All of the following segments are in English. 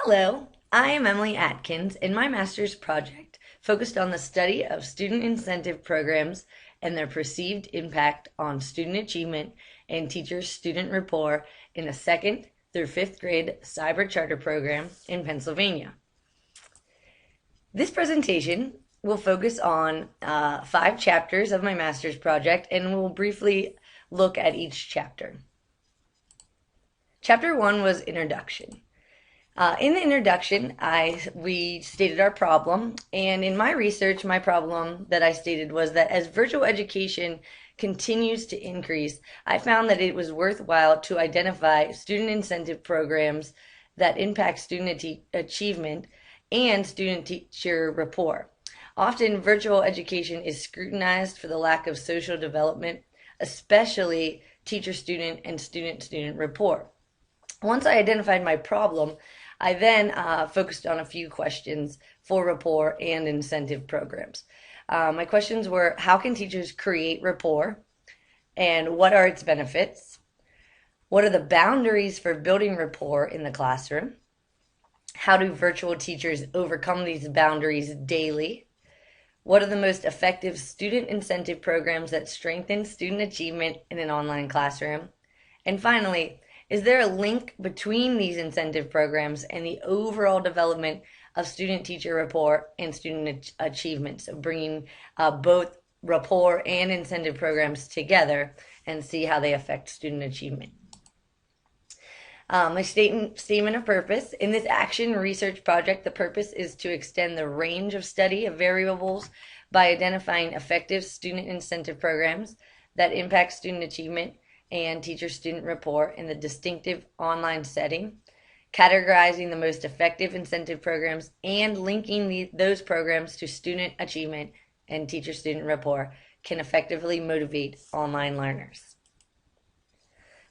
Hello, I am Emily Atkins, and my master's project focused on the study of student incentive programs and their perceived impact on student achievement and teacher-student rapport in a second through fifth grade cyber charter program in Pennsylvania. This presentation will focus on 5 chapters of my master's project, and we'll briefly look at each chapter. Chapter 1 was Introduction. In the introduction, we stated our problem, and in my research, my problem that I stated was that as virtual education continues to increase, I found that it was worthwhile to identify student incentive programs that impact student achievement and student-teacher rapport. Often, virtual education is scrutinized for the lack of social development, especially teacher-student and student-student rapport. Once I identified my problem, I then focused on a few questions for rapport and incentive programs. My questions were, how can teachers create rapport? And what are its benefits? What are the boundaries for building rapport in the classroom? How do virtual teachers overcome these boundaries daily? What are the most effective student incentive programs that strengthen student achievement in an online classroom? And finally, is there a link between these incentive programs and the overall development of student-teacher rapport and student achievement? So bringing both rapport and incentive programs together and see how they affect student achievement. My statement of purpose. In this action research project, the purpose is to extend the range of study of variables by identifying effective student incentive programs that impact student achievement and teacher-student rapport in the distinctive online setting, categorizing the most effective incentive programs, and linking those programs to student achievement and teacher-student rapport can effectively motivate online learners.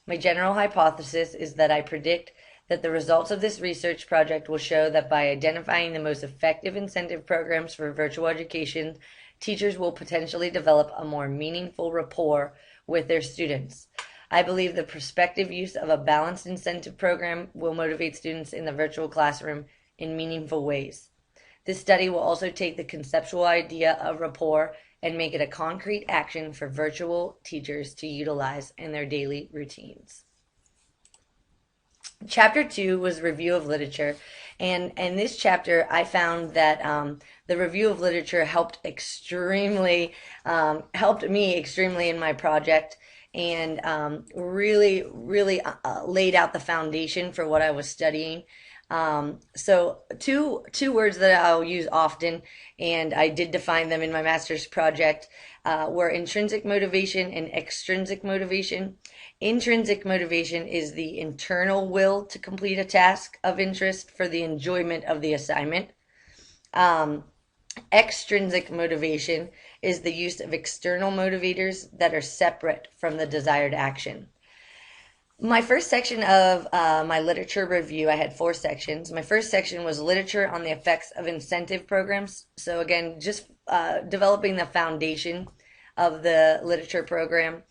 My general hypothesis is that I predict that the results of this research project will show that by identifying the most effective incentive programs for virtual education, teachers will potentially develop a more meaningful rapport with their students. I believe the prospective use of a balanced incentive program will motivate students in the virtual classroom in meaningful ways. This study will also take the conceptual idea of rapport and make it a concrete action for virtual teachers to utilize in their daily routines. Chapter 2 was review of literature, and in this chapter I found that the review of literature helped me extremely in my project, and really laid out the foundation for what I was studying. So two words that I'll use often, and I did define them in my master's project, were intrinsic motivation and extrinsic motivation. Intrinsic motivation is the internal will to complete a task of interest for the enjoyment of the assignment. Extrinsic motivation is the use of external motivators that are separate from the desired action. My first section of my literature review, I had 4 sections. My first section was literature on the effects of incentive programs. So again, just developing the foundation of the literature program,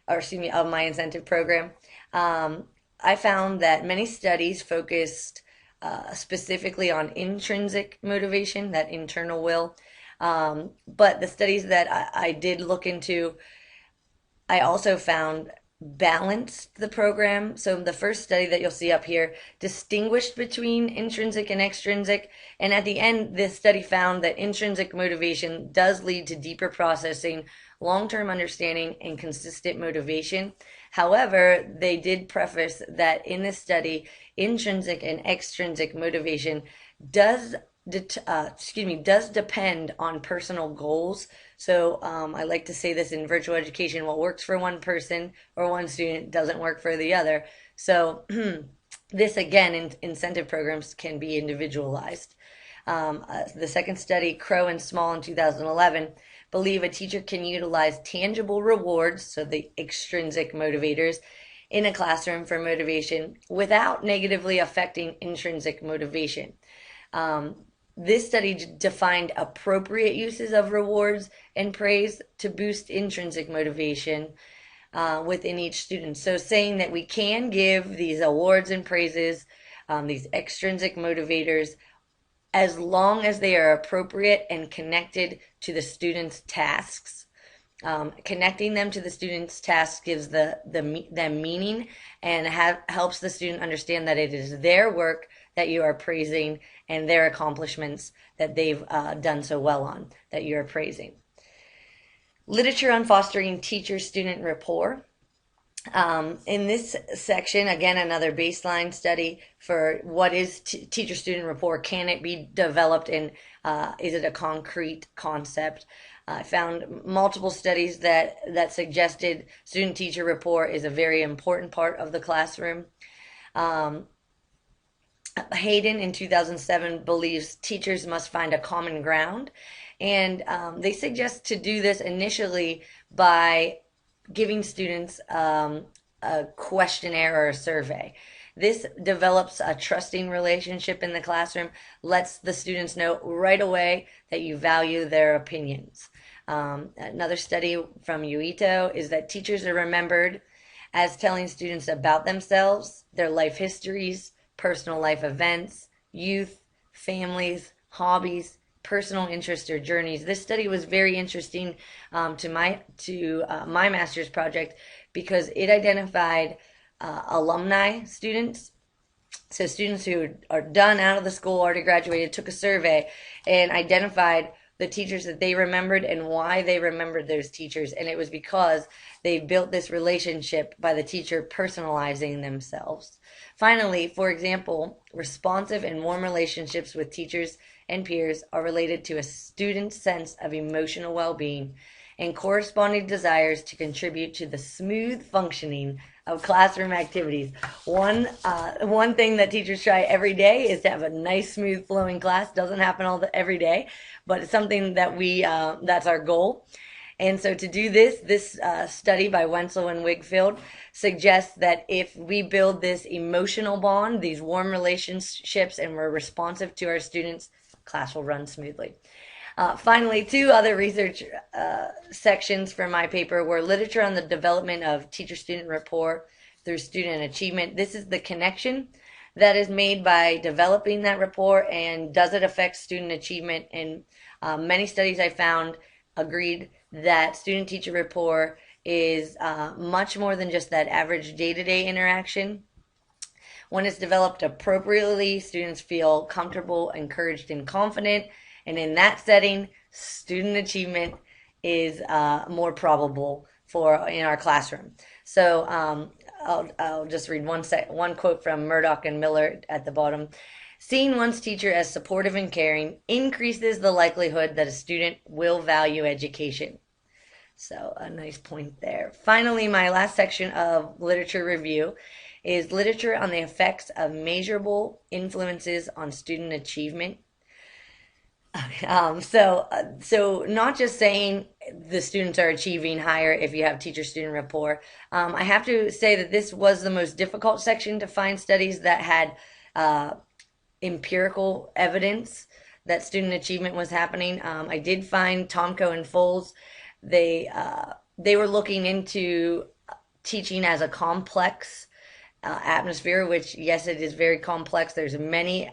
or excuse me, of my incentive program. I found that many studies focused specifically on intrinsic motivation, that internal will. But the studies that I did look into, I also found balanced the program. So the first study that you'll see up here distinguished between intrinsic and extrinsic, and at the end this study found that intrinsic motivation does lead to deeper processing, long-term understanding, and consistent motivation. However, they did preface that in this study, intrinsic and extrinsic motivation does depend on personal goals. So I like to say this in virtual education: what works for one person or one student doesn't work for the other. So this again, in incentive programs can be individualized. The second study, Crow and Small in 2011, believe a teacher can utilize tangible rewards, so the extrinsic motivators, in a classroom for motivation without negatively affecting intrinsic motivation. This study defined appropriate uses of rewards and praise to boost intrinsic motivation within each student. So saying that we can give these awards and praises these extrinsic motivators, as long as they are appropriate and connected to the student's tasks. Connecting them to the student's tasks gives them meaning and helps the student understand that it is their work that you are praising and their accomplishments that they've done so well on that you're praising. Literature on fostering teacher-student rapport. In this section, again, another baseline study for what is teacher-student rapport. Can it be developed, and is it a concrete concept? I found multiple studies that suggested student-teacher rapport is a very important part of the classroom. Hayden in 2007 believes teachers must find a common ground, and they suggest to do this initially by giving students a questionnaire or a survey. This develops a trusting relationship in the classroom, lets the students know right away that you value their opinions. Another study from UITO is that teachers are remembered as telling students about themselves, their life histories, personal life events, youth, families, hobbies, personal interests or journeys. This study was very interesting to my master's project because it identified alumni students. So students who are done out of the school, already graduated, took a survey and identified the teachers that they remembered and why they remembered those teachers. And it was because they built this relationship by the teacher personalizing themselves. Finally, for example, responsive and warm relationships with teachers and peers are related to a student's sense of emotional well-being and corresponding desires to contribute to the smooth functioning of classroom activities. One thing that teachers try every day is to have a nice, smooth flowing class. Doesn't happen every day, but it's something that that's our goal. And so to do this study by Wenzel and Wigfield suggests that if we build this emotional bond, these warm relationships, and we're responsive to our students, class will run smoothly. Finally, two other research sections for my paper were literature on the development of teacher-student rapport through student achievement. This is the connection that is made by developing that rapport, and does it affect student achievement? And many studies I found agreed that student-teacher rapport is much more than just that average day-to-day interaction. When it's developed appropriately, students feel comfortable, encouraged, and confident. And in that setting, student achievement is more probable in our classroom. So I'll just read one quote from Murdoch and Miller at the bottom. Seeing one's teacher as supportive and caring increases the likelihood that a student will value education. So a nice point there. Finally, my last section of literature review is literature on the effects of measurable influences on student achievement. So not just saying the students are achieving higher if you have teacher-student rapport. I have to say that this was the most difficult section to find studies that had empirical evidence that student achievement was happening. I did find Tomko and Foles. They were looking into teaching as a complex atmosphere, which, yes, it is very complex. There's many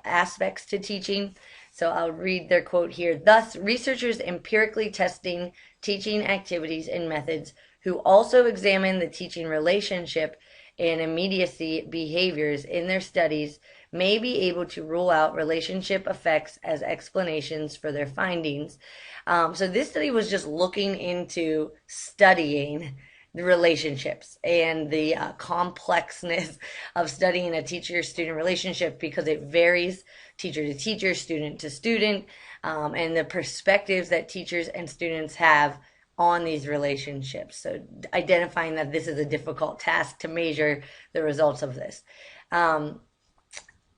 aspects to teaching. So I'll read their quote here. Thus, researchers empirically testing teaching activities and methods who also examine the teaching relationship and immediacy behaviors in their studies may be able to rule out relationship effects as explanations for their findings. So this study was just looking into studying the relationships and the complexness of studying a teacher-student relationship, because it varies teacher to teacher, student to student, and the perspectives that teachers and students have on these relationships. So identifying that this is a difficult task to measure the results of this.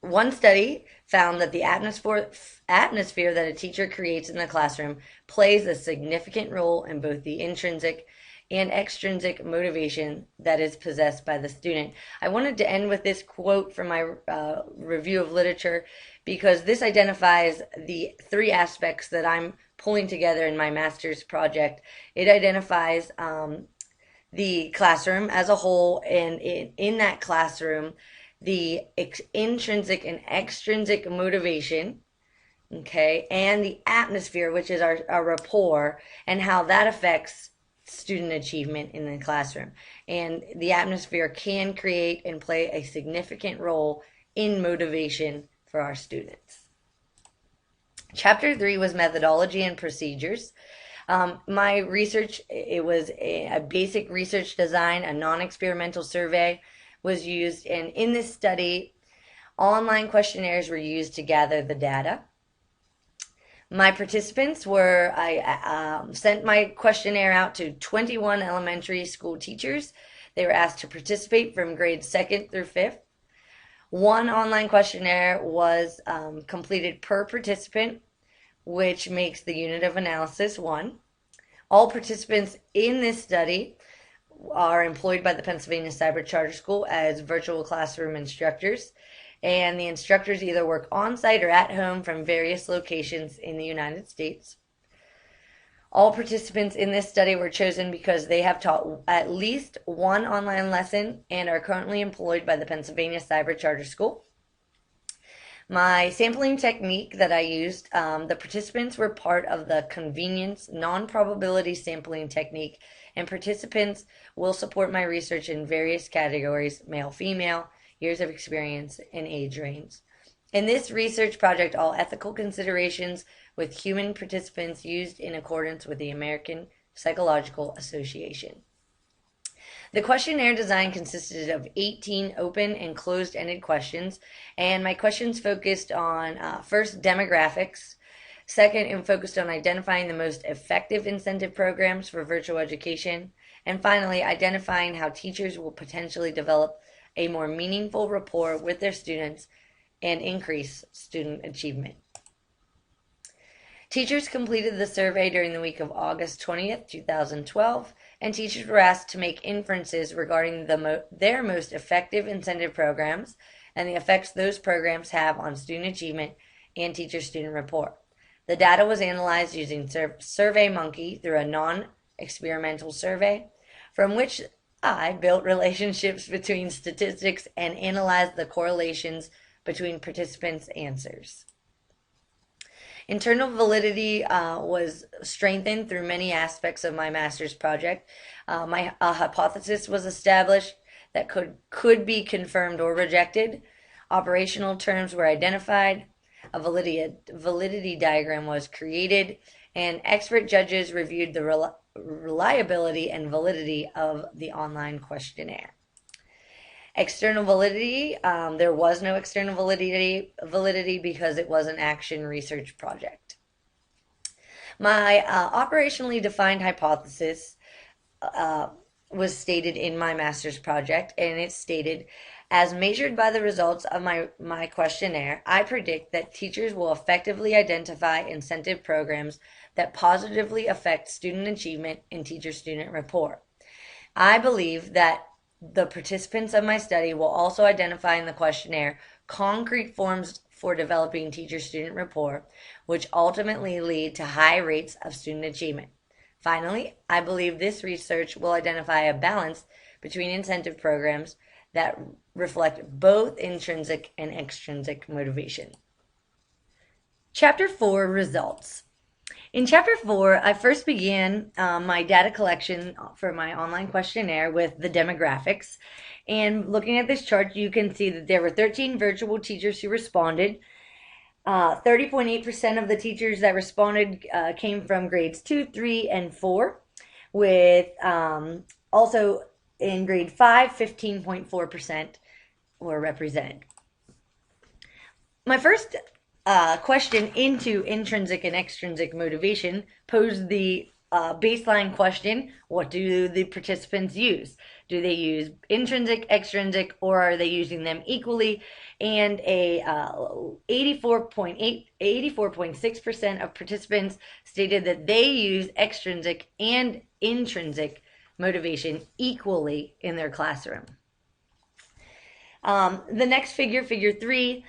One study found that the atmosphere that a teacher creates in the classroom plays a significant role in both the intrinsic and extrinsic motivation that is possessed by the student. I wanted to end with this quote from my review of literature, because this identifies the three aspects that I'm pulling together in my master's project. It identifies the classroom as a whole, and in that classroom, the intrinsic and extrinsic motivation, okay, and the atmosphere, which is our rapport, and how that affects student achievement in the classroom. And the atmosphere can create and play a significant role in motivation for our students. Chapter 3 was methodology and procedures. My research, it was a basic research design, a non-experimental survey was used, and in this study, online questionnaires were used to gather the data. My participants were, I sent my questionnaire out to 21 elementary school teachers. They were asked to participate from grades 2nd through 5th. One online questionnaire was completed per participant, which makes the unit of analysis 1. All participants in this study are employed by the Pennsylvania Cyber Charter School as virtual classroom instructors, and the instructors either work on-site or at home from various locations in the United States. All participants in this study were chosen because they have taught at least one online lesson and are currently employed by the Pennsylvania Cyber Charter School. My sampling technique that I used, the participants were part of the convenience non-probability sampling technique, and participants will support my research in various categories: male, female, years of experience, and age range. In this research project, all ethical considerations with human participants used in accordance with the American Psychological Association. The questionnaire design consisted of 18 open and closed-ended questions, and my questions focused on first, demographics, second, and focused on identifying the most effective incentive programs for virtual education, and finally, identifying how teachers will potentially develop a more meaningful rapport with their students and increase student achievement. Teachers completed the survey during the week of August 20th, 2012, and teachers were asked to make inferences regarding their most effective incentive programs and the effects those programs have on student achievement and teacher-student rapport. The data was analyzed using SurveyMonkey through a non-experimental survey, from which I built relationships between statistics and analyzed the correlations between participants' answers. Internal validity was strengthened through many aspects of my master's project. My hypothesis was established that could be confirmed or rejected. Operational terms were identified. A validity diagram was created, and expert judges reviewed the reliability and validity of the online questionnaire. External validity, there was no external validity because it was an action research project. My operationally defined hypothesis was stated in my master's project, and it stated, as measured by the results of my questionnaire, I predict that teachers will effectively identify incentive programs that positively affect student achievement and teacher-student rapport. I believe that the participants of my study will also identify in the questionnaire concrete forms for developing teacher-student rapport, which ultimately lead to high rates of student achievement. Finally, I believe this research will identify a balance between incentive programs that reflect both intrinsic and extrinsic motivation. Chapter 4, Results. In Chapter 4, I first began my data collection for my online questionnaire with the demographics. And looking at this chart, you can see that there were 13 virtual teachers who responded. 30.8% of the teachers that responded came from grades 2, 3, and 4, with also in grade 5, 15.4% were represented. My first question into intrinsic and extrinsic motivation posed the baseline question: what do the participants use? Do they use intrinsic, extrinsic, or are they using them equally? And 84.6% of participants stated that they use extrinsic and intrinsic motivation equally in their classroom. The next figure, figure 3,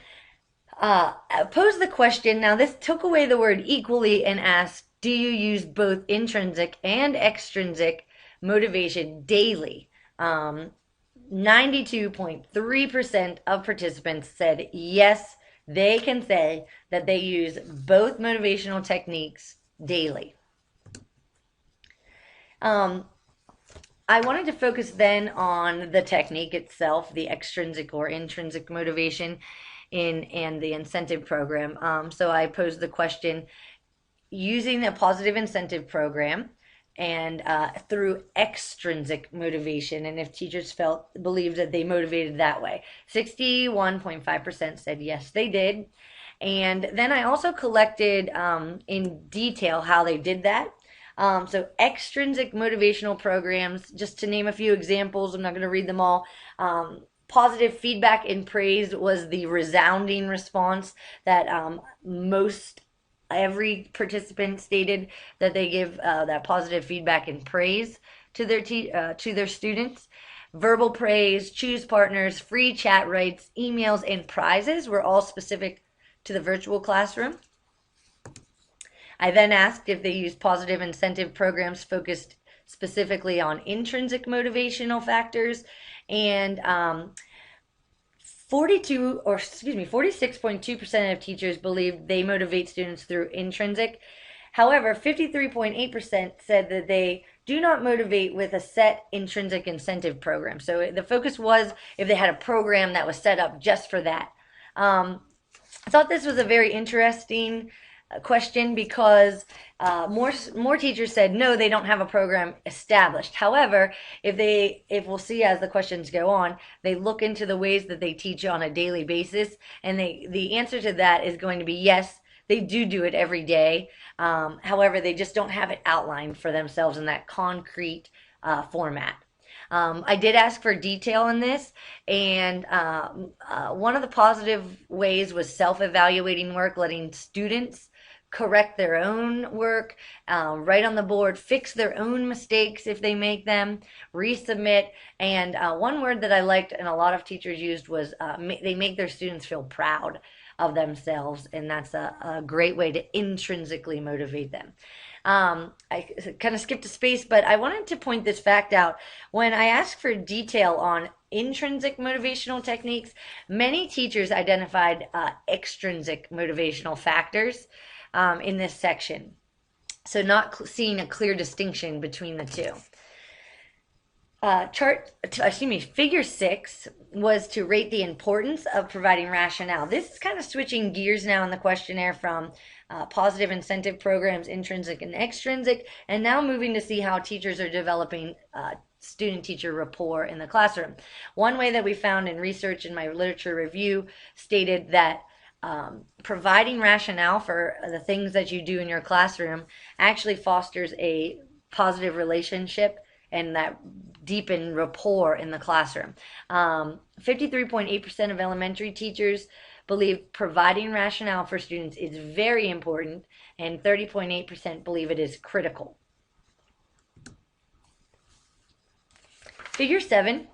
pose the question. Now this took away the word equally and asked, do you use both intrinsic and extrinsic motivation daily? 92.3% of participants said yes, they can say that they use both motivational techniques daily. I wanted to focus then on the technique itself, the extrinsic or intrinsic motivation and the incentive program. So I posed the question, using a positive incentive program and through extrinsic motivation, and if teachers believed that they motivated that way. 61.5% said yes, they did. And then I also collected in detail how they did that. So extrinsic motivational programs, just to name a few examples, I'm not going to read them all. Positive feedback and praise was the resounding response that every participant stated that they give that positive feedback and praise to their students. Verbal praise, choose partners, free chat rights, emails, and prizes were all specific to the virtual classroom. I then asked if they used positive incentive programs focused specifically on intrinsic motivational factors, and 46.2% of teachers believe they motivate students through intrinsic. However, 53.8% said that they do not motivate with a set intrinsic incentive program. So the focus was if they had a program that was set up just for that. I thought this was a very interesting question because more teachers said no, they don't have a program established. However, if we'll see as the questions go on, they look into the ways that they teach on a daily basis, and the answer to that is going to be yes, they do it every day. However, they just don't have it outlined for themselves in that concrete format. I did ask for detail in this, and one of the positive ways was self-evaluating work, letting students correct their own work, write on the board, fix their own mistakes if they make them, resubmit. And one word that I liked and a lot of teachers used was they make their students feel proud of themselves, and that's a great way to intrinsically motivate them. I kind of skipped a space, but I wanted to point this fact out. When I asked for detail on intrinsic motivational techniques, many teachers identified extrinsic motivational factors in this section. So not seeing a clear distinction between the two. Figure 6 was to rate the importance of providing rationale. This is kind of switching gears now in the questionnaire from positive incentive programs, intrinsic and extrinsic, and now moving to see how teachers are developing student-teacher rapport in the classroom. One way that we found in research in my literature review stated that providing rationale for the things that you do in your classroom actually fosters a positive relationship and that deepen rapport in the classroom. 53.8% of elementary teachers believe providing rationale for students is very important, and 30.8% believe it is critical. Figure 7.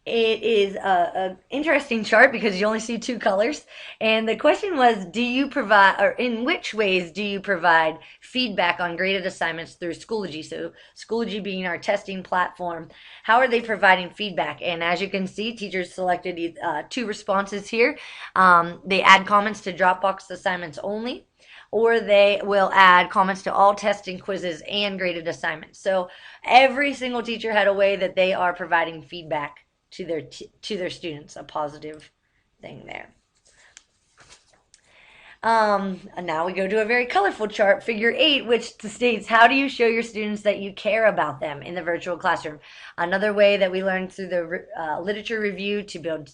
It is an interesting chart because you only see two colors. And the question was, do you provide, or in which ways do you provide feedback on graded assignments through Schoology? So Schoology being our testing platform, how are they providing feedback? And as you can see, teachers selected two responses here. They add comments to Dropbox assignments only, or they will add comments to all testing, quizzes, and graded assignments. So every single teacher had a way that they are providing feedback to their students, a positive thing there. And now we go to a very colorful chart, figure 8, which states, how do you show your students that you care about them in the virtual classroom? Another way that we learned through the literature review to build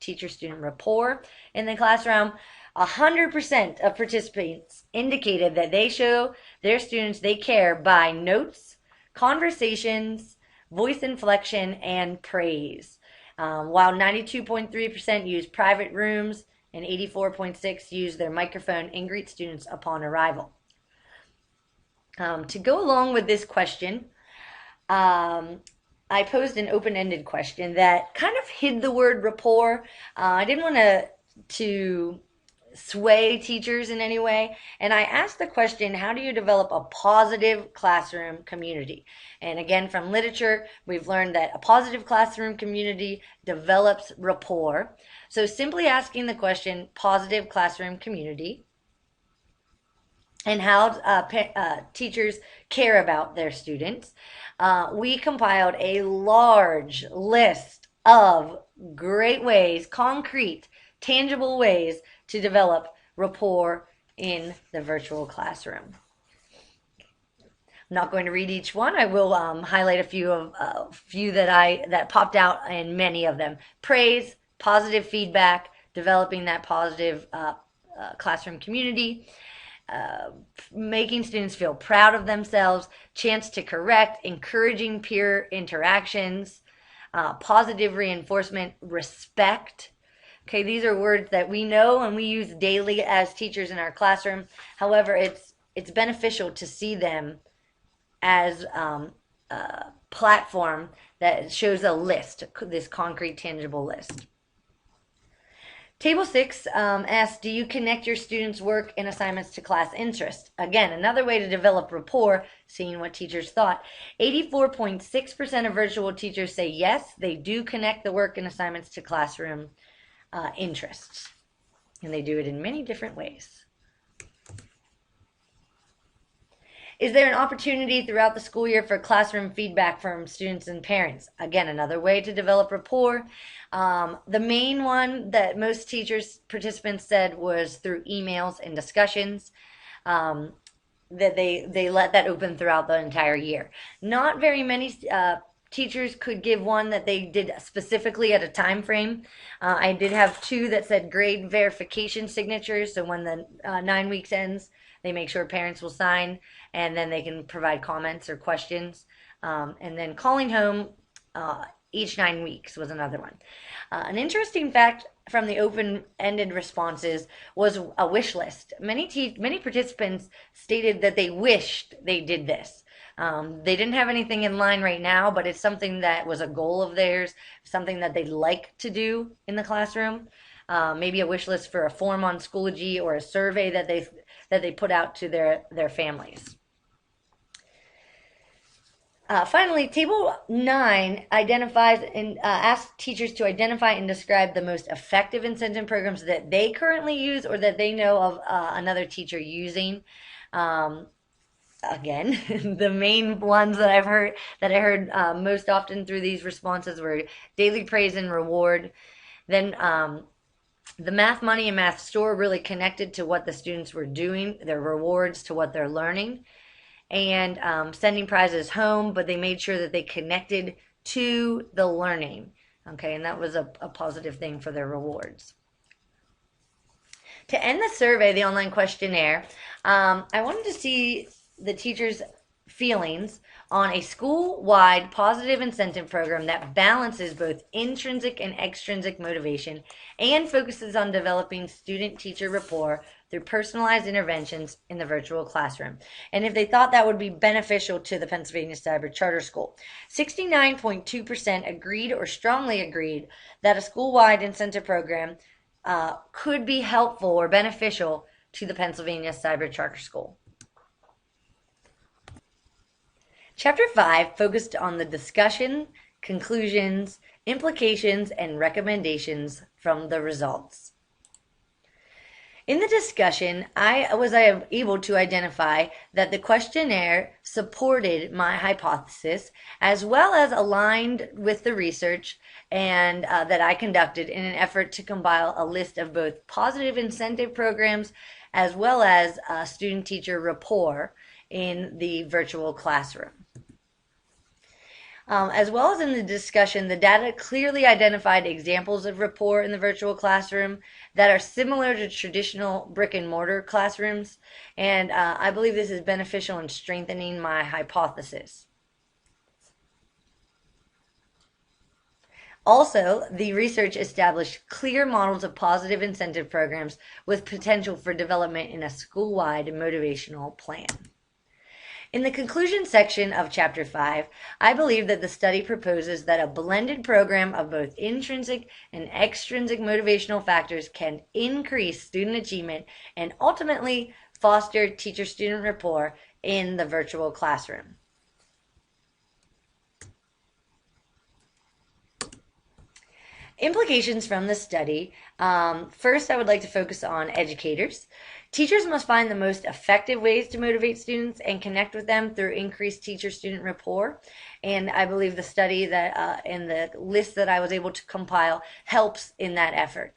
teacher-student rapport in the classroom. 100% of participants indicated that they show their students they care by notes, conversations, voice inflection, and praise. While 92.3% use private rooms and 84.6% use their microphone and greet students upon arrival. To go along with this question, I posed an open-ended question that kind of hid the word rapport. I didn't want to sway teachers in any way. And I asked the question, how do you develop a positive classroom community? And again, from literature, we've learned that a positive classroom community develops rapport. So simply asking the question, positive classroom community, and how teachers care about their students, we compiled a large list of great ways, concrete, tangible ways to develop rapport in the virtual classroom. I'm not going to read each one. I will highlight a few that popped out in many of them. Praise, positive feedback, developing that positive classroom community. Making students feel proud of themselves, chance to correct, encouraging peer interactions, positive reinforcement, respect. Okay, these are words that we know and we use daily as teachers in our classroom. However, it's beneficial to see them as a platform that shows a list, this concrete, tangible list. Table 6 asks, do you connect your students' work and assignments to class interest? Again, another way to develop rapport, seeing what teachers thought. 84.6% of virtual teachers say yes, they do connect the work and assignments to classroom interests. And they do it in many different ways. Is there an opportunity throughout the school year for classroom feedback from students and parents? Again, another way to develop rapport. The main one that most participants said was through emails and discussions, that they let that open throughout the entire year. Not very many teachers could give one that they did specifically at a time frame. I did have 2 that said grade verification signatures, so when the 9 weeks ends, they make sure parents will sign, and then they can provide comments or questions. And then calling home each 9 weeks was another one. An interesting fact from the open-ended responses was a wish list. Many participants stated that they wished they did this. They didn't have anything in line right now, but it's something that was a goal of theirs, something that they'd like to do in the classroom. Maybe a wish list for a form on Schoology or a survey that they put out to their families. Finally, Table 9 identifies and asks teachers to identify and describe the most effective incentive programs that they currently use or that they know of another teacher using. Again, the main ones that I heard most often through these responses were daily praise and reward. Then the Math Money and Math Store really connected to what the students were doing, their rewards to what they're learning, and sending prizes home, but they made sure that they connected to the learning. Okay, and that was a positive thing for their rewards. To end the survey, the online questionnaire, I wanted to see the teachers' feelings on a school-wide positive incentive program that balances both intrinsic and extrinsic motivation and focuses on developing student-teacher rapport through personalized interventions in the virtual classroom. And if they thought that would be beneficial to the Pennsylvania Cyber Charter School. 69.2% agreed or strongly agreed that a school-wide incentive program could be helpful or beneficial to the Pennsylvania Cyber Charter School. Chapter 5 focused on the discussion, conclusions, implications, and recommendations from the results. In the discussion, I was able to identify that the questionnaire supported my hypothesis as well as aligned with the research and that I conducted in an effort to compile a list of both positive incentive programs as well as student-teacher rapport in the virtual classroom. As well as in the discussion, the data clearly identified examples of rapport in the virtual classroom that are similar to traditional brick and mortar classrooms, and I believe this is beneficial in strengthening my hypothesis. Also, the research established clear models of positive incentive programs with potential for development in a school-wide motivational plan. In the conclusion section of Chapter 5, I believe that the study proposes that a blended program of both intrinsic and extrinsic motivational factors can increase student achievement and ultimately foster teacher-student rapport in the virtual classroom. Implications from the study. First, I would like to focus on educators. Teachers must find the most effective ways to motivate students and connect with them through increased teacher-student rapport. And I believe the study that and the list that I was able to compile helps in that effort.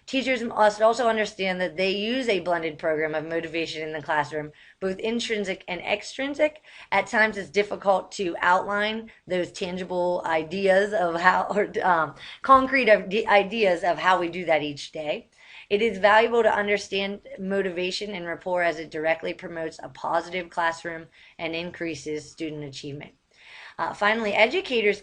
Teachers must also understand that they use a blended program of motivation in the classroom, both intrinsic and extrinsic. At times it's difficult to outline those tangible ideas of how, or concrete ideas of how we do that each day. It is valuable to understand motivation and rapport as it directly promotes a positive classroom and increases student achievement. Finally, administrators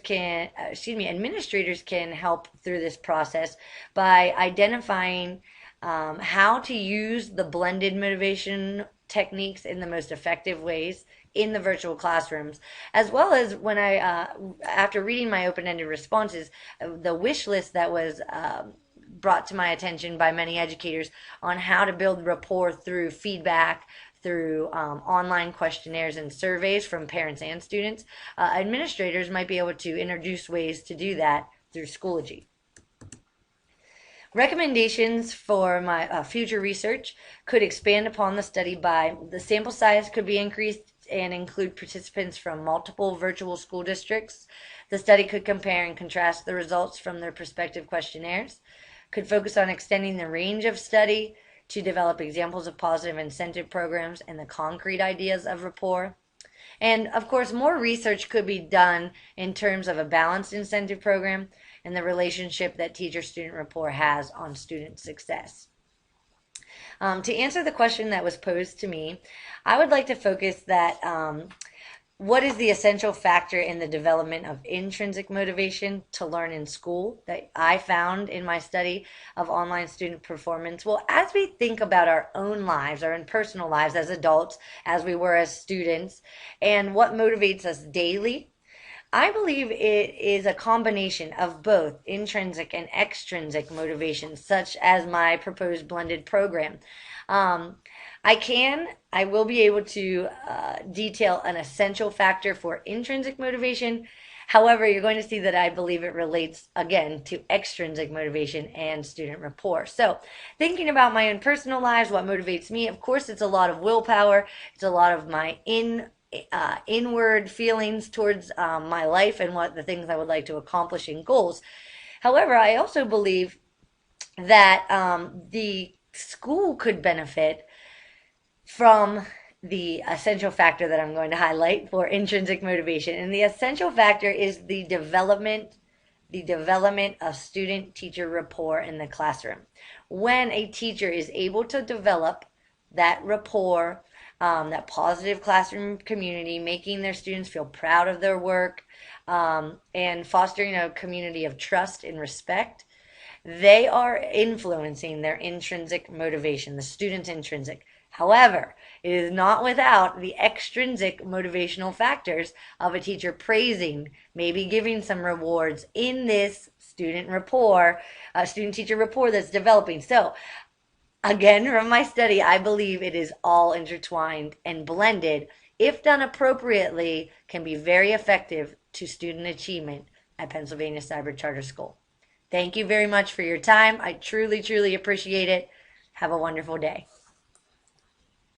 can help through this process by identifying how to use the blended motivation techniques in the most effective ways in the virtual classrooms, as well as when after reading my open-ended responses, the wish list that was brought to my attention by many educators on how to build rapport through feedback, through online questionnaires and surveys from parents and students. Administrators might be able to introduce ways to do that through Schoology. Recommendations for my future research could expand upon the study by the sample size could be increased and include participants from multiple virtual school districts. The study could compare and contrast the results from their respective questionnaires, could focus on extending the range of study to develop examples of positive incentive programs and the concrete ideas of rapport. And of course, more research could be done in terms of a balanced incentive program and the relationship that teacher-student rapport has on student success. To answer the question that was posed to me, I would like to focus that what is the essential factor in the development of intrinsic motivation to learn in school that I found in my study of online student performance? Well, as we think about our own lives, our own personal lives as adults, as we were as students, and what motivates us daily, I believe it is a combination of both intrinsic and extrinsic motivations, such as my proposed blended program. I will be able to detail an essential factor for intrinsic motivation. However, you're going to see that I believe it relates, again, to extrinsic motivation and student rapport. So thinking about my own personal lives, what motivates me, of course, it's a lot of willpower. It's a lot of my inward feelings towards my life and what the things I would like to accomplish in goals. However, I also believe that the school could benefit from the essential factor that I'm going to highlight for intrinsic motivation. And the essential factor is the development of student-teacher rapport in the classroom. When a teacher is able to develop that rapport, that positive classroom community, making their students feel proud of their work, and fostering a community of trust and respect, they are influencing their intrinsic motivation, the student's intrinsic. However, it is not without the extrinsic motivational factors of a teacher praising, maybe giving some rewards in this student rapport, student-teacher rapport that's developing. So, again, from my study, I believe it is all intertwined and blended, if done appropriately, can be very effective to student achievement at Pennsylvania Cyber Charter School. Thank you very much for your time. I truly, truly appreciate it. Have a wonderful day.